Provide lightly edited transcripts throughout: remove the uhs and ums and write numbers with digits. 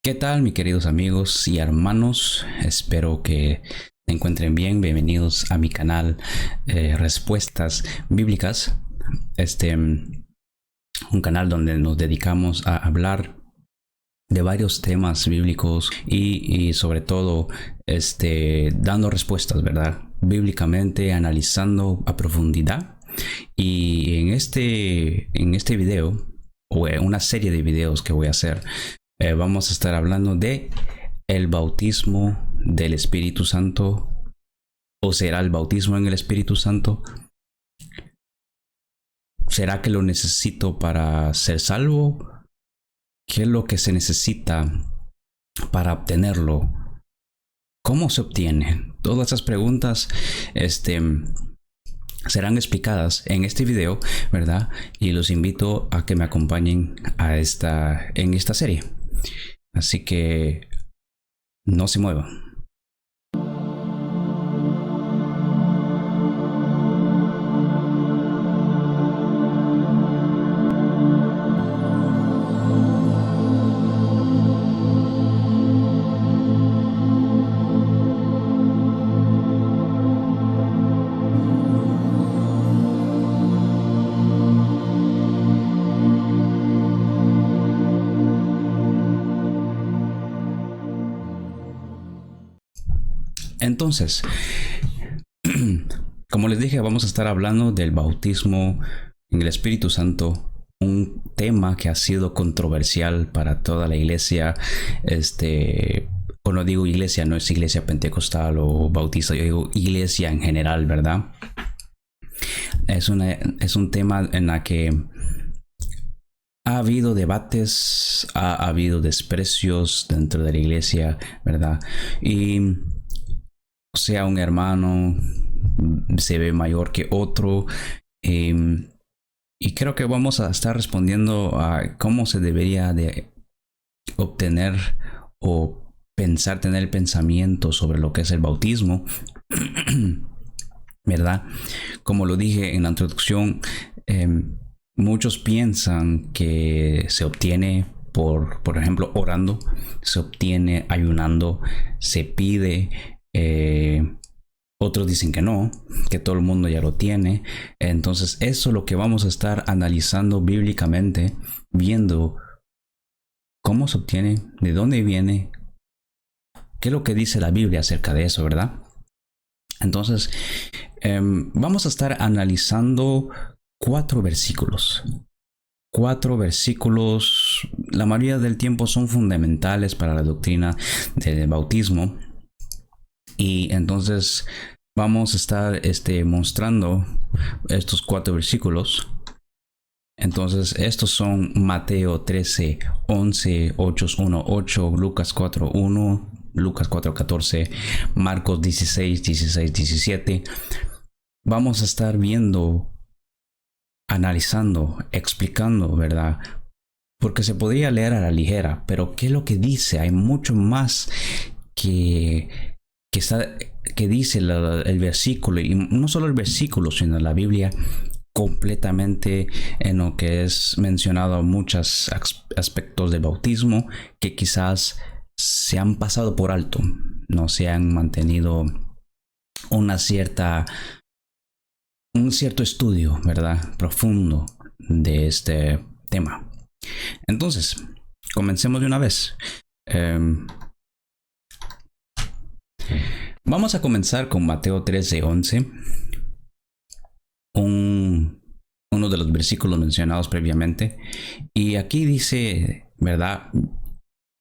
¿Qué tal, mis queridos amigos y hermanos? Espero que se encuentren bien. Bienvenidos a mi canal Respuestas Bíblicas. Un canal donde nos dedicamos a hablar de varios temas bíblicos y sobre todo dando respuestas, ¿verdad? Bíblicamente, analizando a profundidad. Y en este video, o en una serie de videos que voy a hacer, vamos a estar hablando de el bautismo del Espíritu Santo, o será el bautismo en el Espíritu Santo. ¿Será que lo necesito para ser salvo? ¿Qué es lo que se necesita para obtenerlo? ¿Cómo se obtiene? Todas esas preguntas serán explicadas en este video, ¿verdad? Y los invito a que me acompañen en esta serie. Así que no se muevan. Entonces, como les dije, vamos a estar hablando del bautismo en el Espíritu Santo, un tema que ha sido controversial para toda la iglesia. Cuando digo iglesia, no es iglesia pentecostal o bautista, yo digo iglesia en general, ¿verdad? Es un tema en la que ha habido debates, ha habido desprecios dentro de la iglesia, ¿verdad? Y sea un hermano se ve mayor que otro, y creo que vamos a estar respondiendo a cómo se debería de obtener o tener el pensamiento sobre lo que es el bautismo, ¿verdad? Como lo dije en la introducción, muchos piensan que se obtiene por ejemplo, orando, se obtiene ayunando, se pide. Otros dicen que no, que todo el mundo ya lo tiene. Entonces eso es lo que vamos a estar analizando bíblicamente, viendo cómo se obtiene, de dónde viene, qué es lo que dice la Biblia acerca de eso, ¿verdad? Entonces vamos a estar analizando cuatro versículos. La mayoría del tiempo son fundamentales para la doctrina del bautismo. Y entonces vamos a estar mostrando estos cuatro versículos. Entonces estos son Mateo 13, 11, 8, 1, 8, Lucas 4, 1, Lucas 4, 14, Marcos 16, 16, 17. Vamos a estar viendo, analizando, explicando, ¿verdad? Porque se podría leer a la ligera, pero ¿qué es lo que dice? Hay mucho más que dice el versículo, y no solo el versículo, sino la Biblia completamente, en lo que es mencionado muchos aspectos del bautismo que quizás se han pasado por alto, no se han mantenido un cierto estudio, ¿verdad? Profundo de este tema. Entonces, comencemos de una vez. Vamos a comenzar con Mateo 13, 11. Uno de los versículos mencionados previamente. Y aquí dice, ¿verdad?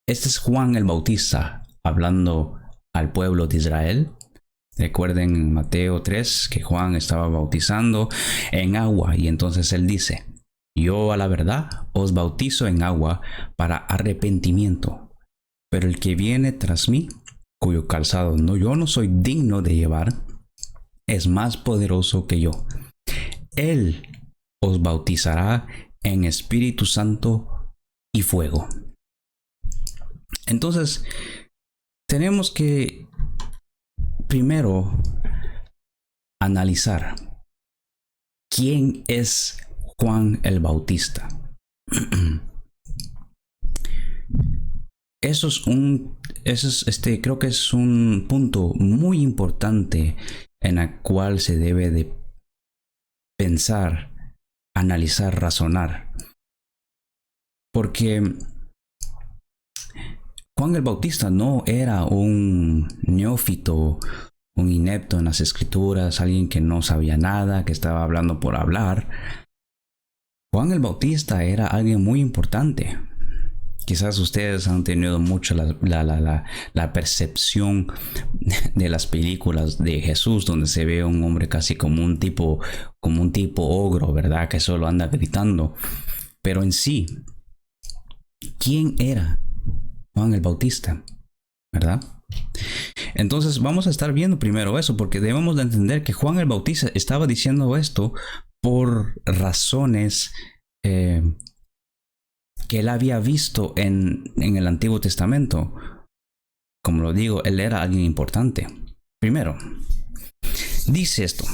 Este es Juan el Bautista hablando al pueblo de Israel. Recuerden en Mateo 3 que Juan estaba bautizando en agua, y entonces él dice: yo a la verdad os bautizo en agua para arrepentimiento, pero el que viene tras mí, cuyo calzado yo no soy digno de llevar, es más poderoso que yo. Él os bautizará en Espíritu Santo y fuego. Entonces, tenemos que primero analizar quién es Juan el Bautista. creo que es un punto muy importante en el cual se debe de pensar, analizar, razonar. Porque Juan el Bautista no era un neófito, un inepto en las escrituras, alguien que no sabía nada, que estaba hablando por hablar. Juan el Bautista era alguien muy importante. Quizás ustedes han tenido mucho la percepción de las películas de Jesús, donde se ve un hombre casi como un tipo ogro, ¿verdad? Que solo anda gritando. Pero en sí, ¿quién era Juan el Bautista? ¿Verdad? Entonces vamos a estar viendo primero eso, porque debemos de entender que Juan el Bautista estaba diciendo esto por razones que él había visto en el Antiguo Testamento. Como lo digo, él era alguien importante. Primero, dice esto: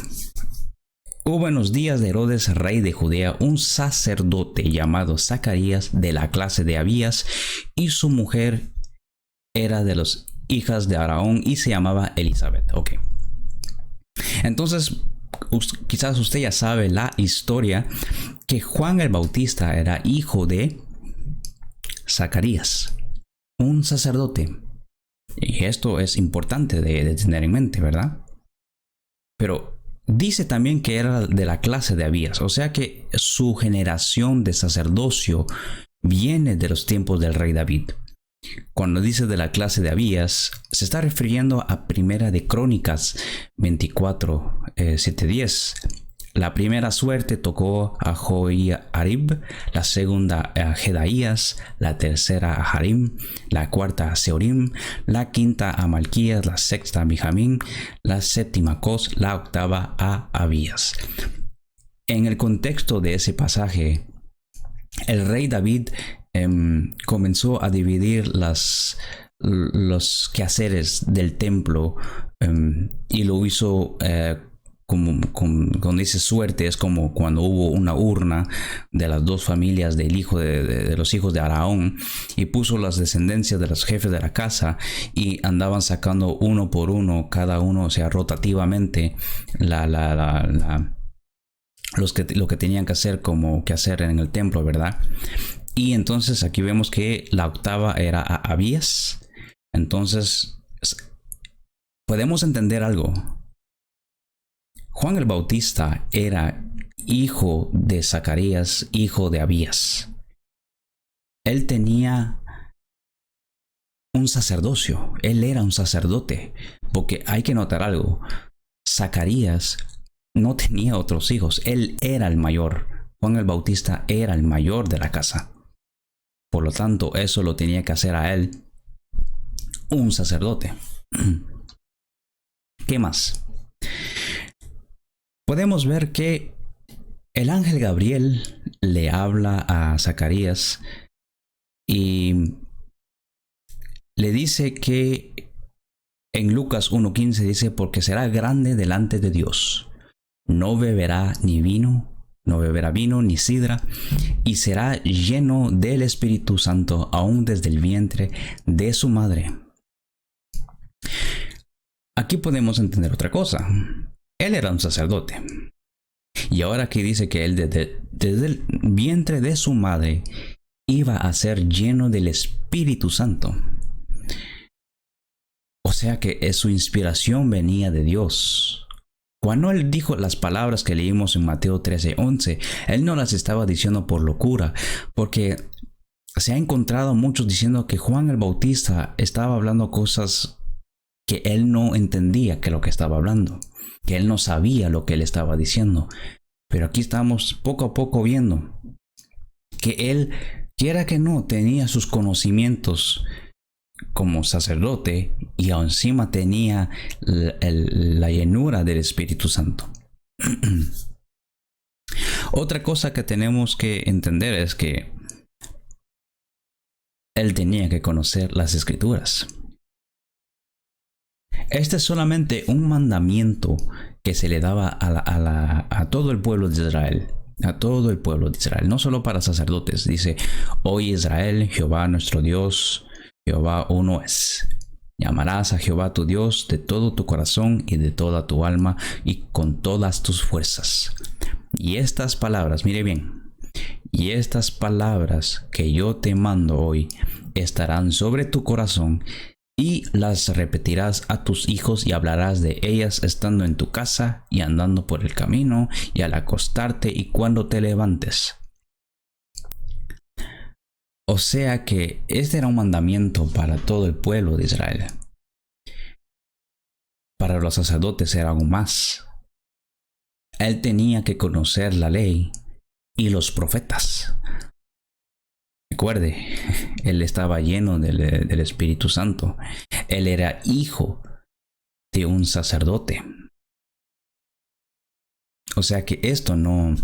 hubo en los días de Herodes, rey de Judea, un sacerdote llamado Zacarías, de la clase de Abías, y su mujer era de las hijas de Aarón y se llamaba Elizabeth. Ok. Entonces, quizás usted ya sabe la historia, que Juan el Bautista era hijo de Zacarías, un sacerdote. Y esto es importante de tener en mente, ¿verdad? Pero dice también que era de la clase de Abías, o sea que su generación de sacerdocio viene de los tiempos del rey David. Cuando dice de la clase de Abías, se está refiriendo a Primera de Crónicas 24, 7-10. La primera suerte tocó a Joiarib, la segunda a Jedaías, la tercera a Harim, la cuarta a Seorim, la quinta a Malquías, la sexta a Benjamín, la séptima a Cos, la octava a Abías. En el contexto de ese pasaje, el rey David comenzó a dividir los quehaceres del templo y lo hizo cuando dice suerte, es como cuando hubo una urna de las dos familias del hijo de los hijos de Aarón, y puso las descendencias de los jefes de la casa y andaban sacando uno por uno, cada uno, o sea, rotativamente lo que tenían que hacer como que hacer en el templo, ¿verdad? Y entonces aquí vemos que la octava era a Abías. Entonces podemos entender algo. Juan el Bautista era hijo de Zacarías, hijo de Abías. Él tenía un sacerdocio, él era un sacerdote, porque hay que notar algo: Zacarías no tenía otros hijos, él era el mayor. Juan el Bautista era el mayor de la casa. Por lo tanto, eso lo tenía que hacer a él un sacerdote. ¿Qué más? Podemos ver que el ángel Gabriel le habla a Zacarías y le dice que en Lucas 1:15 dice: porque será grande delante de Dios. No beberá vino ni sidra, y será lleno del Espíritu Santo aún desde el vientre de su madre. Aquí podemos entender otra cosa. Él era un sacerdote. Y ahora aquí dice que él desde el vientre de su madre iba a ser lleno del Espíritu Santo. O sea que su inspiración venía de Dios. Cuando él dijo las palabras que leímos en Mateo 13:11, él no las estaba diciendo por locura, porque se ha encontrado muchos diciendo que Juan el Bautista estaba hablando cosas que él no entendía que lo que estaba hablando, que él no sabía lo que él estaba diciendo. Pero aquí estamos poco a poco viendo que él, quiera que no, tenía sus conocimientos como sacerdote y encima tenía la llenura del Espíritu Santo. Otra cosa que tenemos que entender es que él tenía que conocer las Escrituras. Este es solamente un mandamiento que se le daba a todo el pueblo de Israel. A todo el pueblo de Israel, no solo para sacerdotes. Dice: oye Israel, Jehová nuestro Dios, Jehová uno es. Llamarás a Jehová tu Dios de todo tu corazón y de toda tu alma y con todas tus fuerzas. Y estas palabras, mire bien, y estas palabras que yo te mando hoy estarán sobre tu corazón y las repetirás a tus hijos y hablarás de ellas estando en tu casa y andando por el camino y al acostarte y cuando te levantes. O sea que este era un mandamiento para todo el pueblo de Israel. Para los sacerdotes era aún más. Él tenía que conocer la ley y los profetas. Recuerde, él estaba lleno del Espíritu Santo. Él era hijo de un sacerdote. O sea que esto no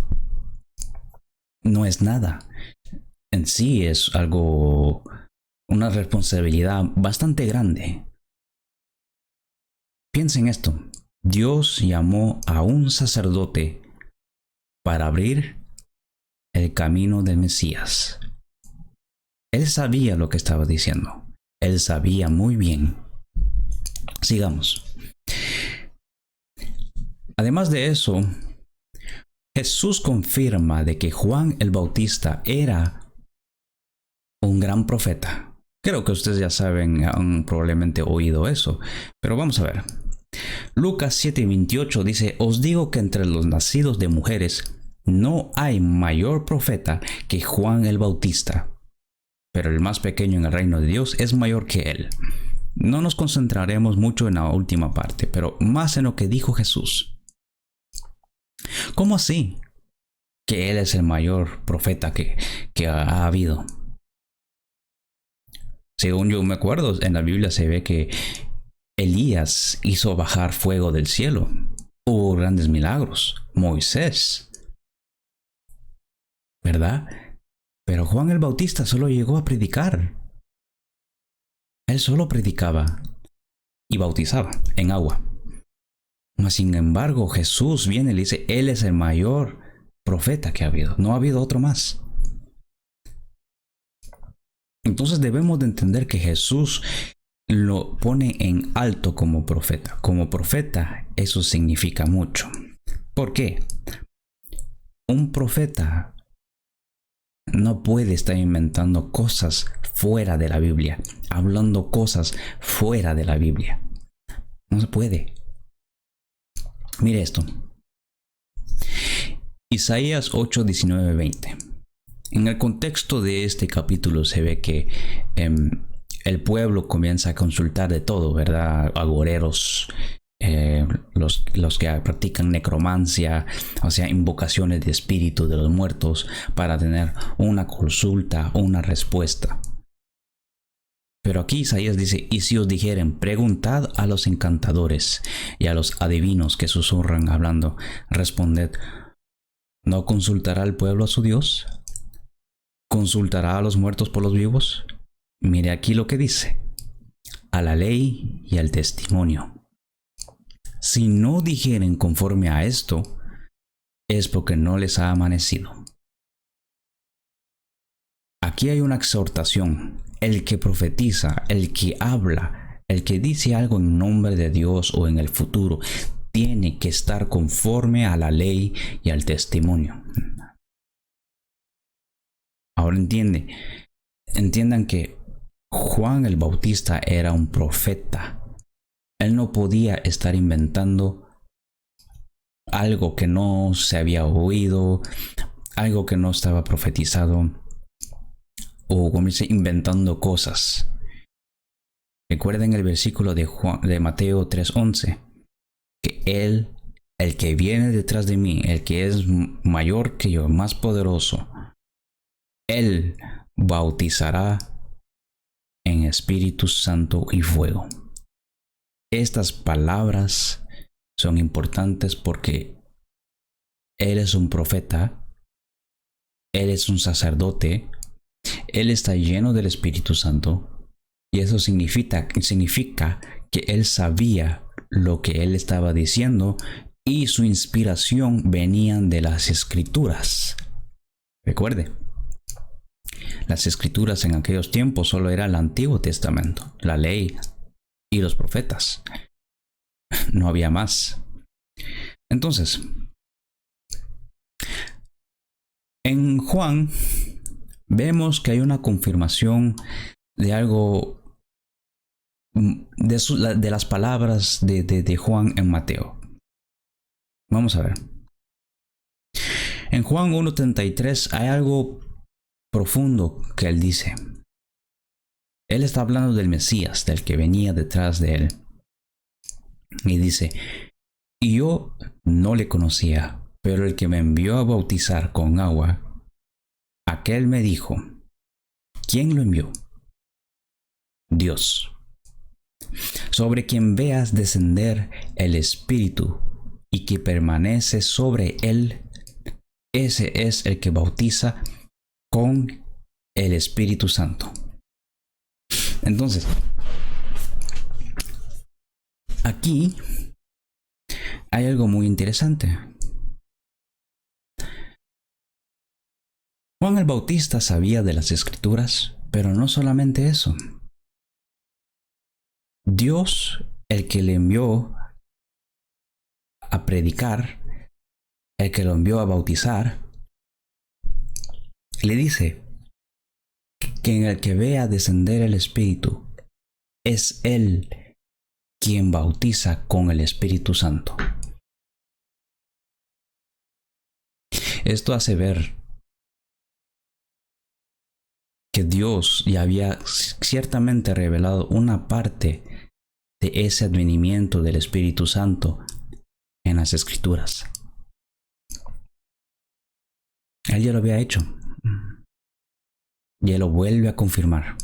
es nada. En sí es algo, una responsabilidad bastante grande. Piensa en esto. Dios llamó a un sacerdote para abrir el camino del Mesías. Él sabía lo que estaba diciendo. Él sabía muy bien. Sigamos. Además de eso, Jesús confirma de que Juan el Bautista era un gran profeta. Creo que ustedes ya saben, han probablemente oído eso, pero vamos a ver. Lucas 7:28 dice: Os digo que entre los nacidos de mujeres no hay mayor profeta que Juan el Bautista, pero el más pequeño en el reino de Dios es mayor que él. No nos concentraremos mucho en la última parte, pero más en lo que dijo Jesús. ¿Cómo así que él es el mayor profeta que ha habido? Según yo me acuerdo, en la Biblia se ve que Elías hizo bajar fuego del cielo. Hubo grandes milagros. Moisés, ¿verdad? Pero Juan el Bautista solo llegó a predicar. Él solo predicaba y bautizaba en agua. Mas sin embargo, Jesús viene y le dice: Él es el mayor profeta que ha habido. No ha habido otro más. Entonces debemos de entender que Jesús lo pone en alto como profeta. Como profeta, eso significa mucho. ¿Por qué? Un profeta no puede estar inventando cosas fuera de la Biblia, hablando cosas fuera de la Biblia. No se puede. Mire esto. Isaías 8, 19, 20. En el contexto de este capítulo se ve que el pueblo comienza a consultar de todo, ¿verdad? Agoreros, los que practican necromancia, o sea, invocaciones de espíritus de los muertos, para tener una consulta, una respuesta. Pero aquí Isaías dice: y si os dijeren, preguntad a los encantadores y a los adivinos que susurran hablando, responded, ¿no consultará el pueblo a su Dios? ¿Consultará a los muertos por los vivos? Mire aquí lo que dice: a la ley y al testimonio. Si no dijeren conforme a esto, es porque no les ha amanecido. Aquí hay una exhortación. El que profetiza, el que habla, el que dice algo en nombre de Dios o en el futuro, tiene que estar conforme a la ley y al testimonio. Ahora entiendan que Juan el Bautista era un profeta. Él no podía estar inventando algo que no se había oído, algo que no estaba profetizado, o como dice, inventando cosas. Recuerden el versículo de Mateo 3:11, que él, el que viene detrás de mí, el que es mayor que yo, más poderoso, él bautizará en Espíritu Santo y fuego. Estas palabras son importantes porque él es un profeta, él es un sacerdote, él está lleno del Espíritu Santo, y eso significa que él sabía lo que él estaba diciendo y su inspiración venían de las Escrituras. Recuerde, Las escrituras en aquellos tiempos solo era el Antiguo Testamento, la ley y los profetas. No había más. Entonces, en Juan vemos que hay una confirmación de algo, de las palabras de Juan en Mateo. Vamos a ver. En Juan 1:33 hay algo profundo que él dice. Él está hablando del Mesías, del que venía detrás de él. Y dice, y yo no le conocía, pero el que me envió a bautizar con agua, aquel me dijo, ¿quién lo envió? Dios, sobre quien veas descender el Espíritu y que permanece sobre él, ese es el que bautiza con el Espíritu Santo. Entonces, aquí hay algo muy interesante. Juan el Bautista sabía de las Escrituras, pero no solamente eso. Dios, el que le envió a predicar, el que lo envió a bautizar, le dice que en el que vea descender el Espíritu, es Él quien bautiza con el Espíritu Santo. Esto hace ver que Dios ya había ciertamente revelado una parte de ese advenimiento del Espíritu Santo en las Escrituras. Él ya lo había hecho. Y Él lo vuelve a confirmar.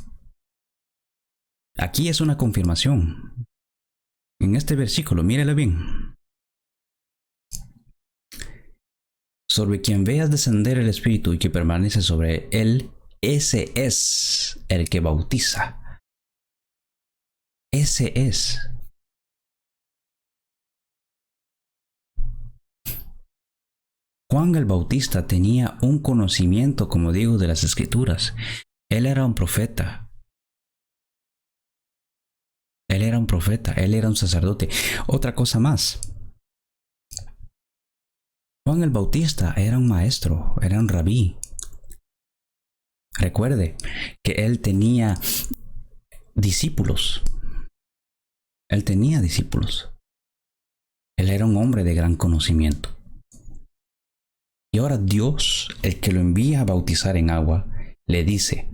Aquí es una confirmación. En este versículo, mírelo bien. Sobre quien veas descender el Espíritu y que permanece sobre él, ese es el que bautiza. Ese es. Juan el Bautista tenía un conocimiento, como digo, de las Escrituras. Él era un profeta. Él era un profeta, él era un sacerdote. Otra cosa más. Juan el Bautista era un maestro, era un rabí. Recuerde que él tenía discípulos. Él tenía discípulos. Él era un hombre de gran conocimiento. Y ahora Dios, el que lo envía a bautizar en agua, le dice,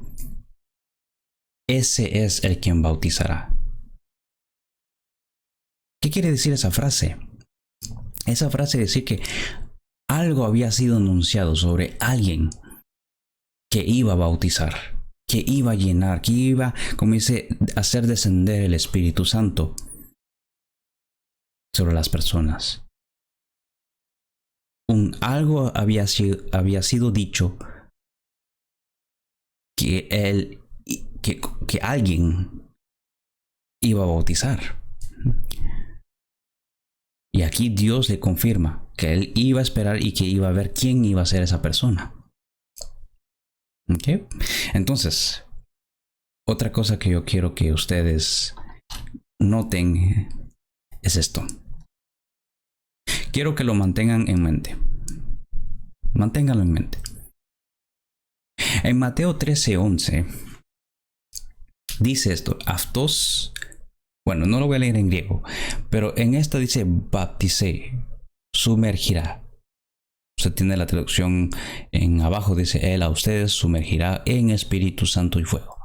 ese es el quien bautizará. ¿Qué quiere decir esa frase? Esa frase dice que algo había sido anunciado sobre alguien que iba a bautizar, que iba a llenar, que iba, como dice, a hacer descender el Espíritu Santo sobre las personas. Algo había sido dicho que alguien iba a bautizar. Y aquí Dios le confirma que él iba a esperar y que iba a ver quién iba a ser esa persona. ¿Ok? Entonces, otra cosa que yo quiero que ustedes noten es esto. Quiero que lo mantengan en mente. Manténganlo en mente. En Mateo 13:11 dice esto, aftos. Bueno, no lo voy a leer en griego, pero en esta dice baptisé, sumergirá. Usted tiene la traducción en abajo, dice, Él a ustedes sumergirá en Espíritu Santo y fuego.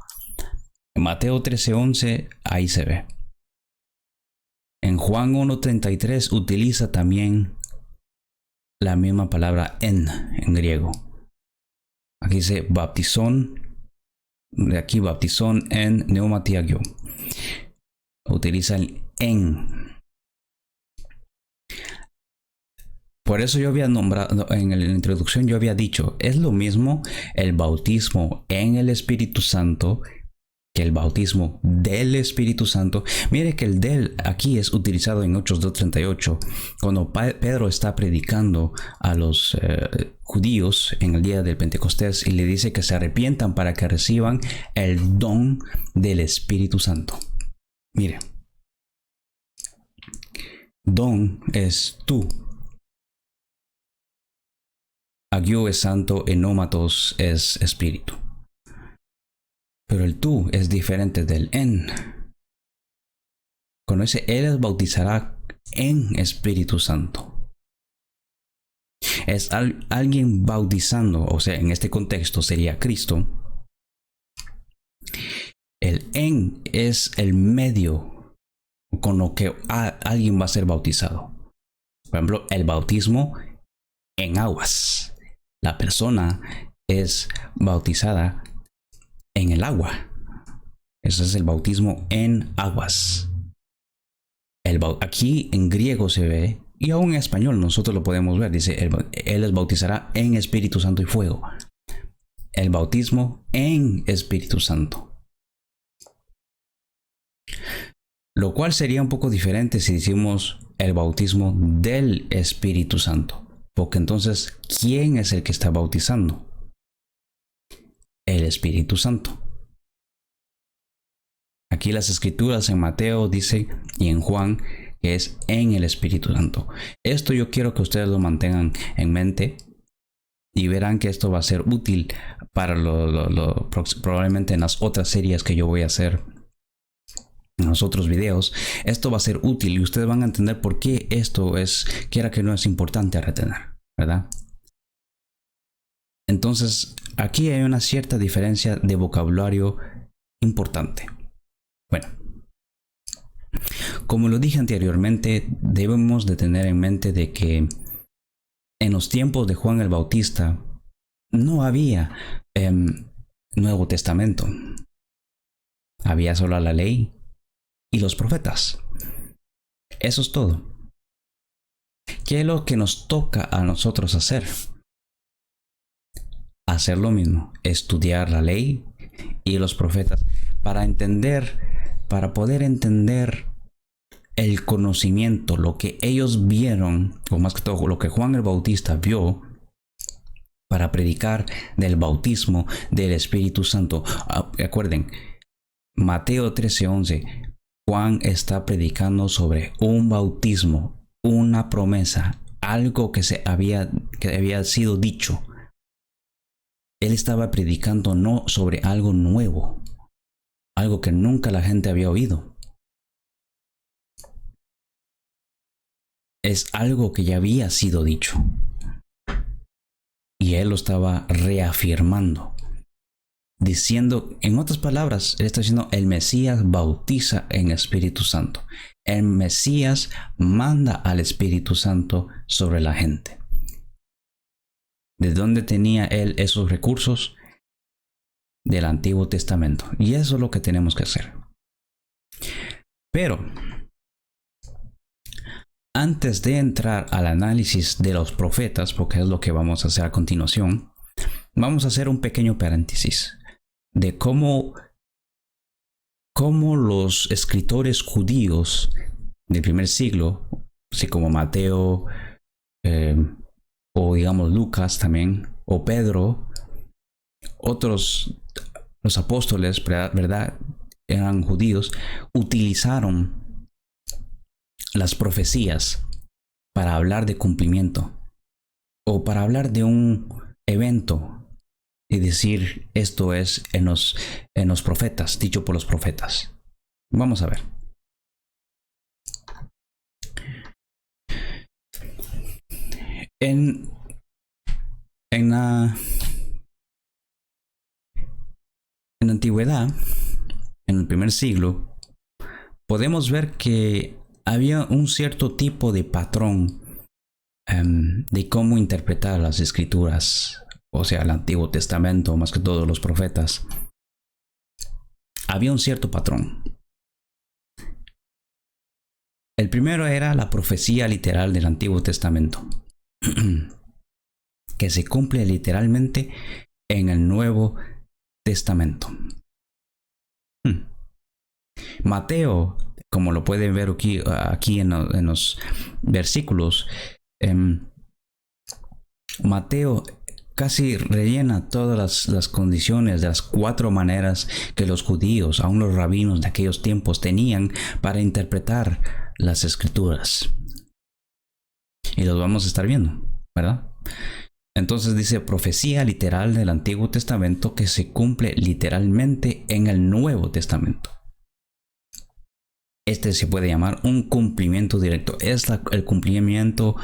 En Mateo 13:11, ahí se ve. En Juan 1:33 utiliza también la misma palabra en griego. Aquí dice baptizón, de aquí baptizón en neumatiagio. Utiliza el en. Por eso yo había nombrado, en la introducción yo había dicho, es lo mismo el bautismo en el Espíritu Santo que el bautismo del Espíritu Santo. Mire que el del aquí es utilizado en Hechos 2:38, cuando Pedro está predicando a los judíos en el día del Pentecostés y le dice que se arrepientan para que reciban el don del Espíritu Santo. Mire, don es tú. Agio es santo, enómatos es espíritu. Pero el tú es diferente del en. Cuando dice Él les bautizará en Espíritu Santo. Es alguien bautizando, o sea, en este contexto sería Cristo. El en es el medio con lo que alguien va a ser bautizado. Por ejemplo, el bautismo en aguas. La persona es bautizada en el agua. Ese es el bautismo en aguas. Aquí en griego se ve, y aún en español nosotros lo podemos ver, dice, Él les bautizará en Espíritu Santo y fuego. El bautismo en Espíritu Santo. Lo cual sería un poco diferente si decimos el bautismo del Espíritu Santo. Porque entonces, ¿quién es el que está bautizando? El Espíritu Santo. Aquí las escrituras en Mateo dice y en Juan que es en el Espíritu Santo. Esto yo quiero que ustedes lo mantengan en mente y verán que esto va a ser útil para probablemente en las otras series que yo voy a hacer, en los otros videos. Esto va a ser útil y ustedes van a entender por qué esto es, quiera que no, es importante a retener, ¿verdad? Entonces, aquí hay una cierta diferencia de vocabulario importante. Bueno, como lo dije anteriormente, debemos de tener en mente de que en los tiempos de Juan el Bautista no había Nuevo Testamento. Había solo la ley y los profetas. Eso es todo. ¿Qué es lo que nos toca a nosotros hacer? Hacer lo mismo, estudiar la ley y los profetas para poder entender el conocimiento, lo que ellos vieron, o más que todo lo que Juan el Bautista vio, para predicar del bautismo del Espíritu Santo. Recuerden, Mateo 13:11, Juan está predicando sobre un bautismo, una promesa, algo que había sido dicho. Él estaba predicando no sobre algo nuevo, algo que nunca la gente había oído. Es algo que ya había sido dicho. Y él lo estaba reafirmando. Diciendo, en otras palabras, él está diciendo, el Mesías bautiza en Espíritu Santo. El Mesías manda al Espíritu Santo sobre la gente. ¿De dónde tenía él esos recursos? Del Antiguo Testamento. Y eso es lo que tenemos que hacer. Pero antes de entrar al análisis de los profetas, porque es lo que vamos a hacer a continuación, vamos a hacer un pequeño paréntesis de cómo los escritores judíos del primer siglo, así como Mateo, o digamos Lucas también, o Pedro, otros, los apóstoles, ¿verdad? Eran judíos, utilizaron las profecías para hablar de cumplimiento o para hablar de un evento y decir esto es en los profetas, dicho por los profetas. Vamos a ver. En la antigüedad, en el primer siglo, podemos ver que había un cierto tipo de patrón de cómo interpretar las escrituras, o sea, el Antiguo Testamento, más que todos los profetas. Había un cierto patrón. El primero era la profecía literal del Antiguo Testamento, que se cumple literalmente en el Nuevo Testamento. Mateo, como lo pueden ver aquí en los versículos, Mateo casi rellena todas las condiciones de las 4 maneras que los judíos, aun los rabinos de aquellos tiempos, tenían para interpretar las escrituras. Y los vamos a estar viendo, ¿verdad? Entonces dice profecía literal del Antiguo Testamento que se cumple literalmente en el Nuevo Testamento. Este se puede llamar un cumplimiento directo. Es el cumplimiento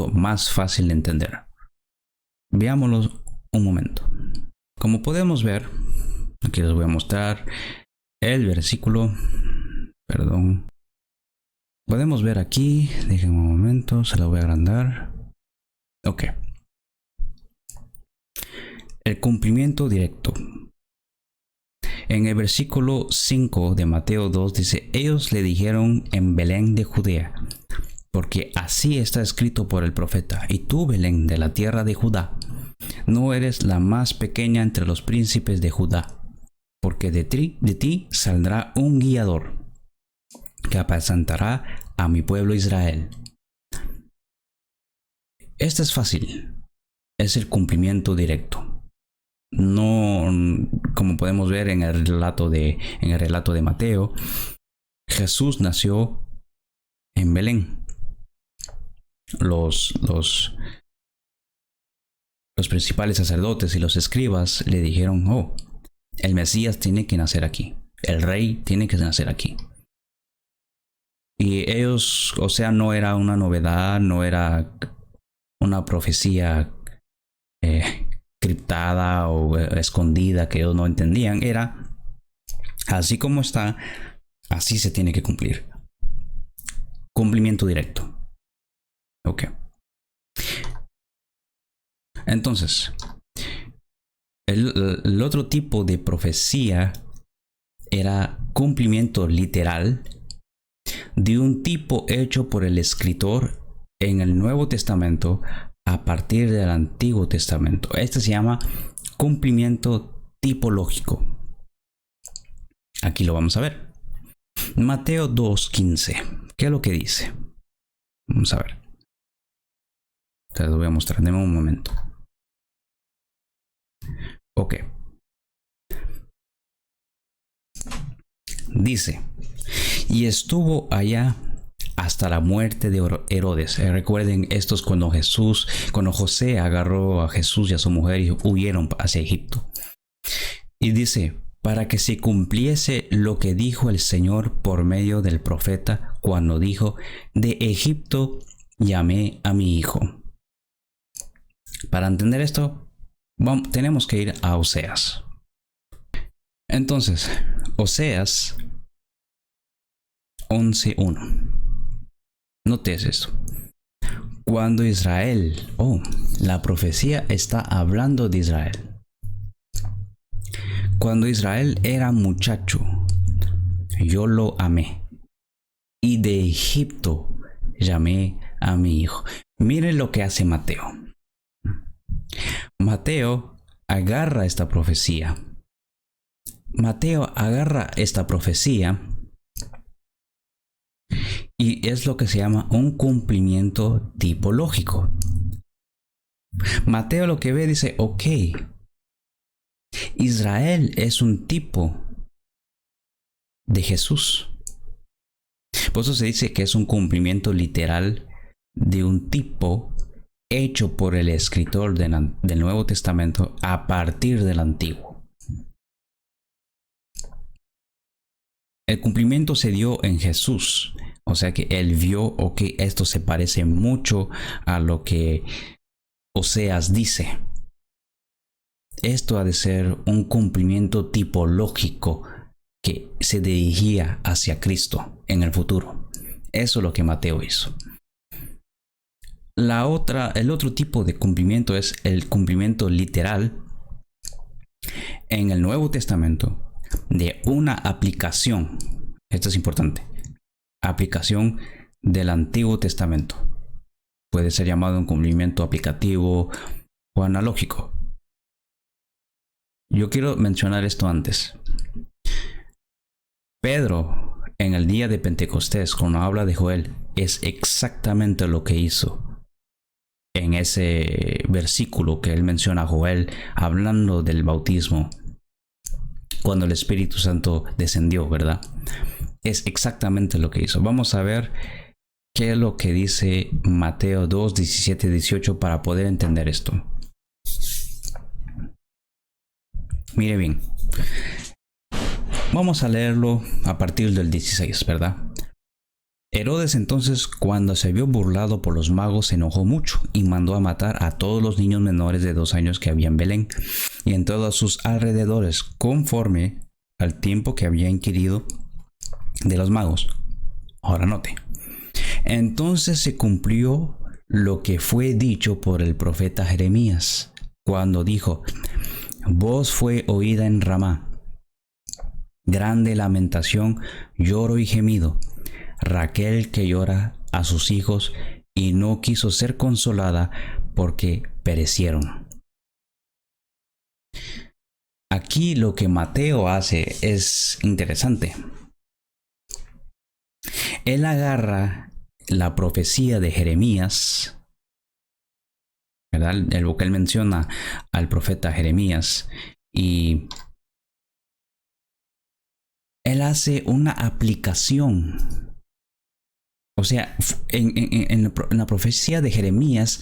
más fácil de entender. Veámoslo un momento. Como podemos ver, aquí les voy a mostrar el versículo. Perdón. Podemos ver aquí, déjenme un momento, se lo voy a agrandar. Ok. El cumplimiento directo. En el versículo 5 de Mateo 2 dice, ellos le dijeron en Belén de Judea, porque así está escrito por el profeta, y tú, Belén, de la tierra de Judá, no eres la más pequeña entre los príncipes de Judá, porque de ti saldrá un guiador, que apacentará a mi pueblo Israel. Este es fácil, es el cumplimiento directo. No, como podemos ver en el relato de Mateo, Jesús nació en Belén. Los principales sacerdotes y los escribas le dijeron, oh, el Mesías tiene que nacer aquí, el rey tiene que nacer aquí. Y ellos, o sea, no era una novedad, no era una profecía criptada o escondida que ellos no entendían. Era así como está, así se tiene que cumplir. Cumplimiento directo. Ok. Entonces, el otro tipo de profecía era cumplimiento literal de un tipo hecho por el escritor en el Nuevo Testamento a partir del Antiguo Testamento. Este se llama cumplimiento tipológico. Aquí lo vamos a ver. Mateo 2:15. ¿Qué es lo que dice? Vamos a ver. Te lo voy a mostrar. Deme un momento. Ok. Dice, y estuvo allá hasta la muerte de Herodes. Recuerden, esto es cuando José agarró a Jesús y a su mujer y huyeron hacia Egipto. Y dice, para que se cumpliese lo que dijo el Señor por medio del profeta cuando dijo, de Egipto llamé a mi hijo. Para entender esto, tenemos que ir a Oseas. Entonces, Oseas 11:1. Notes esto. Cuando Israel, la profecía está hablando de Israel. Cuando Israel era muchacho, yo lo amé, y de Egipto llamé a mi hijo. Miren lo que hace Mateo. Mateo agarra esta profecía. Y es lo que se llama un cumplimiento tipológico. Mateo lo que ve dice, ok, Israel es un tipo de Jesús. Por eso se dice que es un cumplimiento literal de un tipo hecho por el escritor del Nuevo Testamento a partir del Antiguo. El cumplimiento se dio en Jesús. O sea que él vio, esto se parece mucho a lo que Oseas dice. Esto ha de ser un cumplimiento tipológico que se dirigía hacia Cristo en el futuro. Eso es lo que Mateo hizo. El otro tipo de cumplimiento es el cumplimiento literal en el Nuevo Testamento de una aplicación. Esto es importante. Aplicación del Antiguo Testamento. Puede ser llamado un cumplimiento aplicativo o analógico. Yo quiero mencionar esto antes. Pedro, en el día de Pentecostés, cuando habla de Joel, es exactamente lo que hizo en ese versículo que él menciona a Joel, hablando del bautismo, cuando el Espíritu Santo descendió, ¿verdad? Es exactamente lo que hizo. Vamos a ver qué es lo que dice Mateo 2, 17, 18 para poder entender esto. Mire bien. Vamos a leerlo a partir del 16, ¿verdad? Herodes entonces, cuando se vio burlado por los magos, se enojó mucho y mandó a matar a todos los niños menores de 2 años que había en Belén y en todos sus alrededores, conforme al tiempo que había inquirido de los magos. Ahora note. Entonces se cumplió lo que fue dicho por el profeta Jeremías, cuando dijo: voz fue oída en Ramá, grande lamentación, lloro y gemido. Raquel que llora a sus hijos y no quiso ser consolada porque perecieron. Aquí lo que Mateo hace es interesante. Él agarra la profecía de Jeremías, ¿verdad? Lo que él menciona al profeta Jeremías, y él hace una aplicación. O sea, en la profecía de Jeremías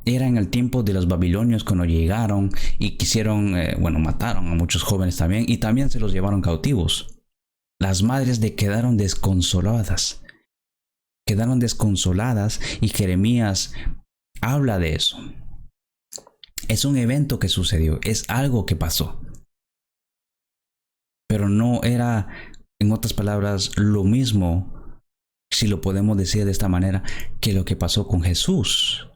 era en el tiempo de los babilonios cuando llegaron y quisieron, mataron a muchos jóvenes también y también se los llevaron cautivos. Las madres quedaron desconsoladas y Jeremías habla de eso. Es un evento que sucedió, es algo que pasó. Pero no era, en otras palabras, lo mismo, si lo podemos decir de esta manera, que lo que pasó con Jesús.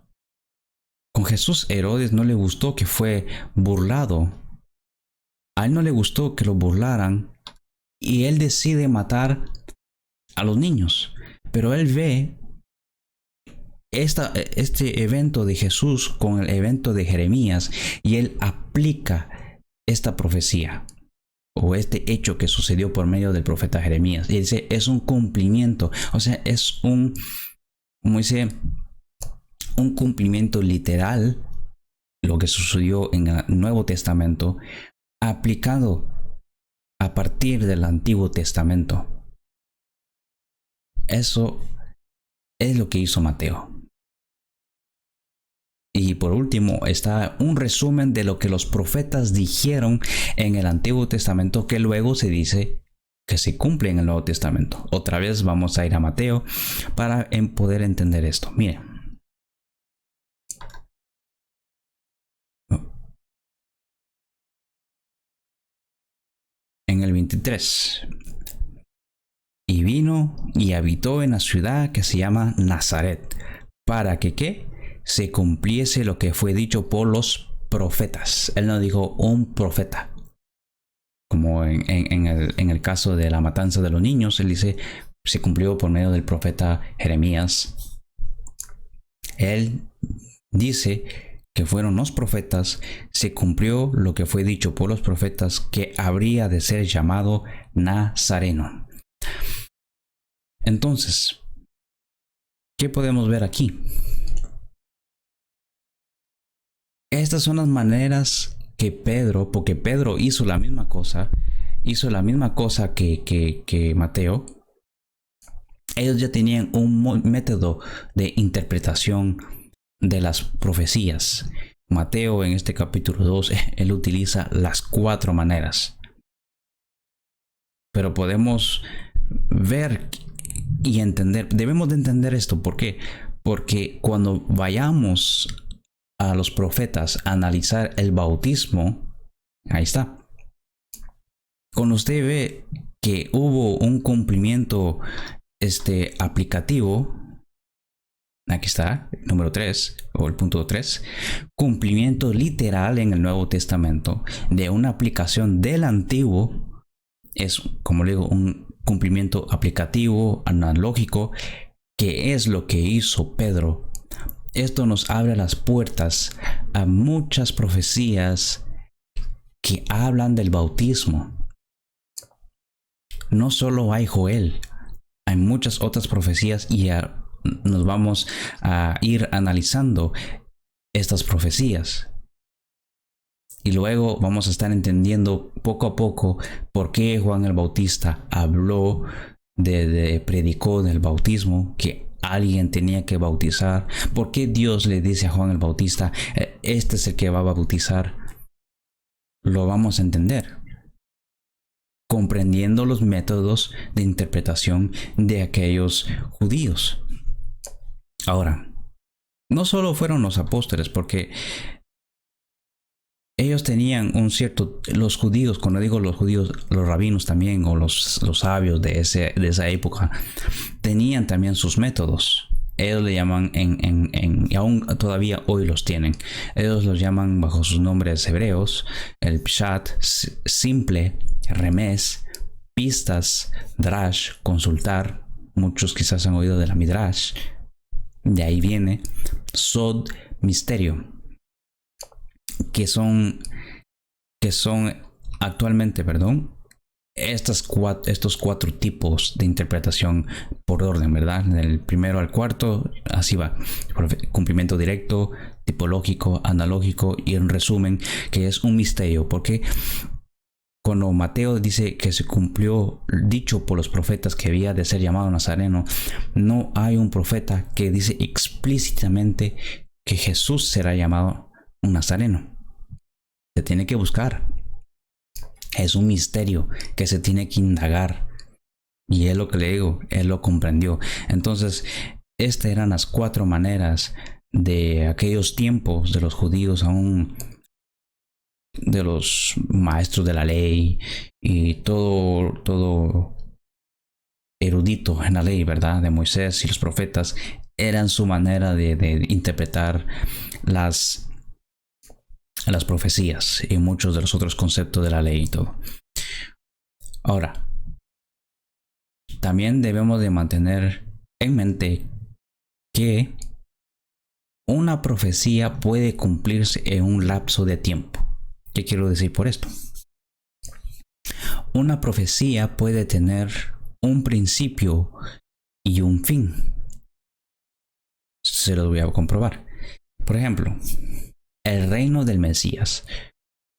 Con Jesús, Herodes no le gustó que fue burlado. A él no le gustó que lo burlaran y él decide matar a los niños. Pero él ve este evento de Jesús con el evento de Jeremías y él aplica esta profecía o este hecho que sucedió por medio del profeta Jeremías. Y dice, es un cumplimiento, o sea, es un cumplimiento literal, lo que sucedió en el Nuevo Testamento, aplicado a partir del Antiguo Testamento. Eso es lo que hizo Mateo. Y por último está un resumen de lo que los profetas dijeron en el Antiguo Testamento, que luego se dice que se cumple en el Nuevo Testamento. Otra vez vamos a ir a Mateo para poder entender esto. Miren. En el 23. Y vino y habitó en la ciudad que se llama Nazaret, para que ¿qué? Se cumpliese lo que fue dicho por los profetas. Él no dijo un profeta. Como en el caso de la matanza de los niños, él dice, se cumplió por medio del profeta Jeremías. Él dice que fueron los profetas, se cumplió lo que fue dicho por los profetas, que habría de ser llamado Nazareno. Entonces, ¿qué podemos ver aquí? Estas son las maneras que Pedro, porque Pedro hizo la misma cosa que Mateo. Ellos ya tenían un método de interpretación de las profecías. Mateo en este capítulo 2, él utiliza las 4 maneras. Pero podemos ver y entender, debemos de entender esto. ¿Por qué? Porque cuando vayamos a los profetas a analizar el bautismo, ahí está. Cuando usted ve que hubo un cumplimiento aplicativo, aquí está, número 3, o el punto 3, cumplimiento literal en el Nuevo Testamento de una aplicación del Antiguo, es, como le digo, un cumplimiento aplicativo, analógico, que es lo que hizo Pedro. Esto nos abre las puertas a muchas profecías que hablan del bautismo. no solo hay Joel, hay muchas otras profecías y nos vamos a ir analizando estas profecías. Y luego vamos a estar entendiendo poco a poco por qué Juan el Bautista habló predicó del bautismo, que alguien tenía que bautizar. ¿Por qué Dios le dice a Juan el Bautista, este es el que va a bautizar? Lo vamos a entender, comprendiendo los métodos de interpretación de aquellos judíos. Ahora, no solo fueron los apóstoles, porque ellos tenían un cierto, los judíos, cuando digo los judíos, los rabinos también, o los sabios de esa época, tenían también sus métodos. Ellos le llaman, y aún todavía hoy los tienen, ellos los llaman bajo sus nombres hebreos, el pshat, simple, remes, pistas, drash, consultar. Muchos quizás han oído de la midrash, de ahí viene, sod, misterio, que son actualmente, estos cuatro tipos de interpretación por orden, ¿verdad? Del primero al cuarto, así va. Cumplimiento directo, tipológico, analógico y en resumen, que es un misterio. Porque cuando Mateo dice que se cumplió dicho por los profetas que había de ser llamado Nazareno, no hay un profeta que dice explícitamente que Jesús será llamado un Nazareno. Se tiene que buscar. Es un misterio que se tiene que indagar. Y es lo que le digo, él lo comprendió. Entonces, estas eran las cuatro maneras de aquellos tiempos de los judíos, aún de los maestros de la ley y todo erudito en la ley, ¿verdad? De Moisés y los profetas, eran su manera de interpretar las profecías y muchos de los otros conceptos de la ley y todo. Ahora, también debemos de mantener en mente que una profecía puede cumplirse en un lapso de tiempo. ¿Qué quiero decir por esto? Una profecía puede tener un principio y un fin. Se los voy a comprobar. Por ejemplo, el reino del Mesías.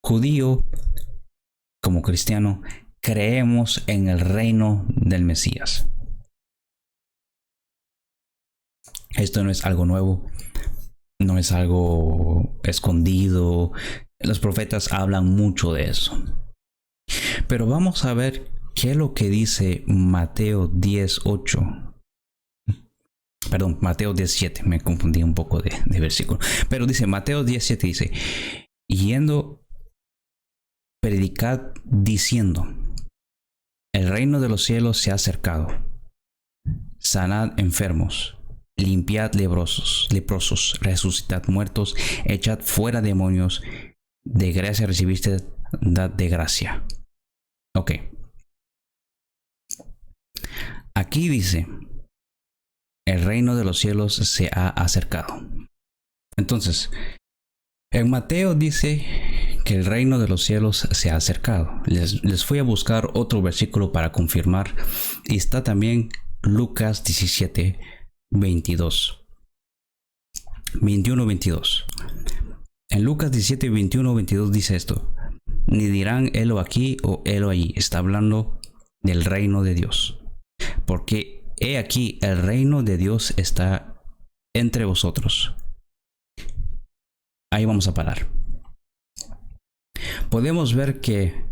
Judío como cristiano, creemos en el reino del Mesías. Esto no es algo nuevo, no es algo escondido. Los profetas hablan mucho de eso. Pero vamos a ver qué es lo que dice Mateo 10:8. Perdón, Mateo 10:7. Me confundí un poco de versículo. Pero dice, Mateo 10:7 dice, yendo, predicad diciendo, el reino de los cielos se ha acercado. Sanad enfermos, limpiad leprosos, resucitad muertos, echad fuera demonios, de gracia recibiste, dad de gracia. Ok. Aquí dice, el reino de los cielos se ha acercado. Entonces, en Mateo dice que el reino de los cielos se ha acercado. Les fui a buscar otro versículo para confirmar. Y está también Lucas 17:22. 21-22. En Lucas 17:21-22 dice esto. Ni dirán helo aquí o helo allí. Está hablando del reino de Dios. Porque he aquí el reino de Dios está entre vosotros. Ahí vamos a parar. Podemos ver que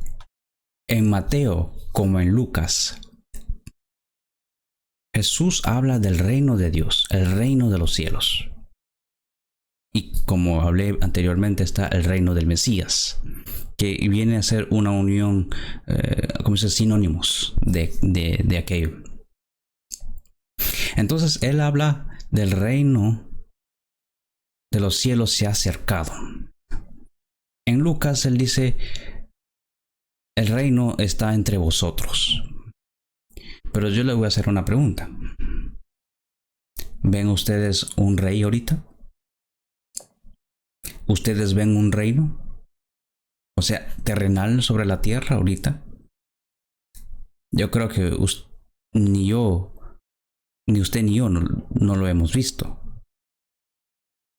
en Mateo como en Lucas, Jesús habla del reino de Dios, el reino de los cielos. Y como hablé anteriormente, está el reino del Mesías, que viene a ser una unión, como se dice, sinónimos de aquello. Entonces, él habla del reino de los cielos se ha acercado. En Lucas, él dice, el reino está entre vosotros. Pero yo le voy a hacer una pregunta. ¿Ven ustedes un rey ahorita? ¿Ustedes ven un reino? O sea, terrenal sobre la tierra ahorita. Yo creo que ni yo, ni usted ni yo no lo hemos visto.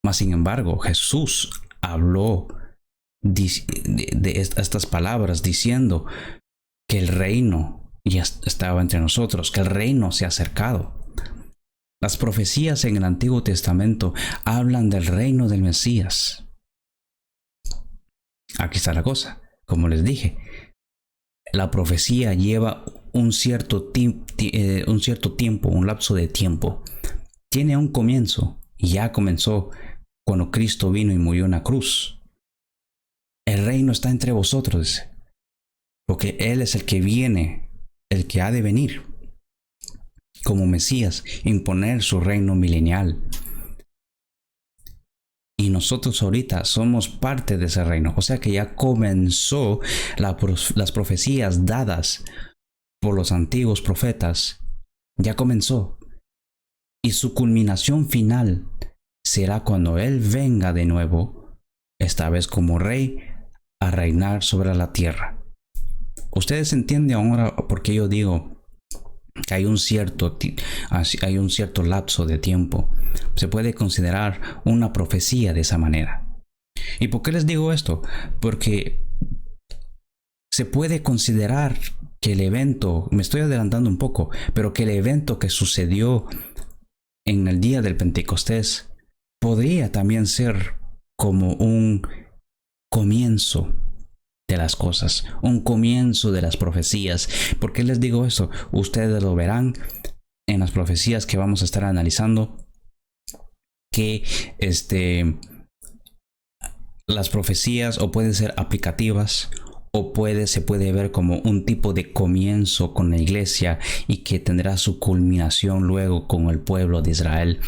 Mas sin embargo, Jesús habló de estas palabras diciendo que el reino ya estaba entre nosotros, que el reino se ha acercado. Las profecías en el Antiguo Testamento hablan del reino del Mesías. Aquí está la cosa, como les dije. La profecía lleva un cierto tiempo, un lapso de tiempo. Tiene un comienzo, y ya comenzó cuando Cristo vino y murió en la cruz. El reino está entre vosotros, porque Él es el que viene, el que ha de venir como Mesías, imponer su reino milenial. Y nosotros ahorita somos parte de ese reino. O sea que ya comenzó las profecías dadas por los antiguos profetas. Ya comenzó. Y su culminación final será cuando Él venga de nuevo, esta vez como rey, a reinar sobre la tierra. Ustedes entienden ahora por qué yo digo que hay un cierto lapso de tiempo. Se puede considerar una profecía de esa manera. ¿Y por qué les digo esto? Porque se puede considerar que el evento, me estoy adelantando un poco, pero que el evento que sucedió en el día del Pentecostés podría también ser como un comienzo de las cosas, un comienzo de las profecías. ¿Por qué les digo esto? Ustedes lo verán en las profecías que vamos a estar analizando, que las profecías o pueden ser aplicativas o se puede ver como un tipo de comienzo con la iglesia y que tendrá su culminación luego con el pueblo de Israel,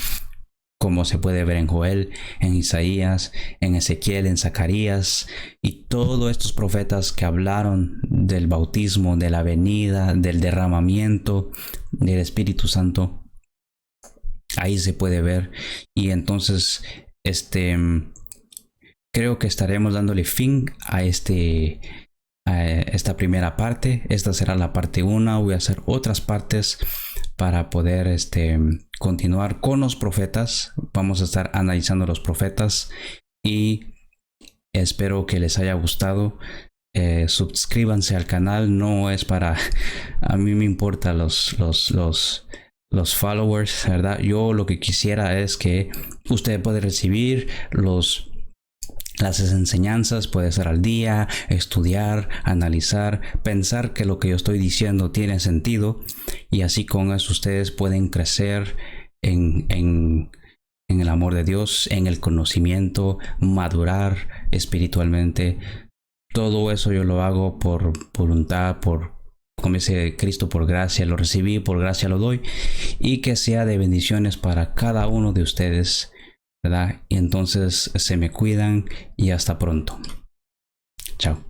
como se puede ver en Joel, en Isaías, en Ezequiel, en Zacarías y todos estos profetas que hablaron del bautismo, de la venida, del derramamiento del Espíritu Santo. Ahí se puede ver. Y entonces creo que estaremos dándole fin a esta primera parte. Esta será la parte 1. Voy a hacer otras partes para poder continuar con los profetas. Vamos a estar analizando los profetas y espero que les haya gustado. Suscríbanse al canal. No es para a mí me importa los followers, ¿verdad? Yo lo que quisiera es que usted pueda recibir las enseñanzas, puede ser al día, estudiar, analizar, pensar que lo que yo estoy diciendo tiene sentido, y así con eso ustedes pueden crecer en el amor de Dios, en el conocimiento, madurar espiritualmente. Todo eso yo lo hago por voluntad, como dice Cristo, por gracia lo recibí, por gracia lo doy, y que sea de bendiciones para cada uno de ustedes, ¿verdad? Y entonces se me cuidan y hasta pronto. Chao.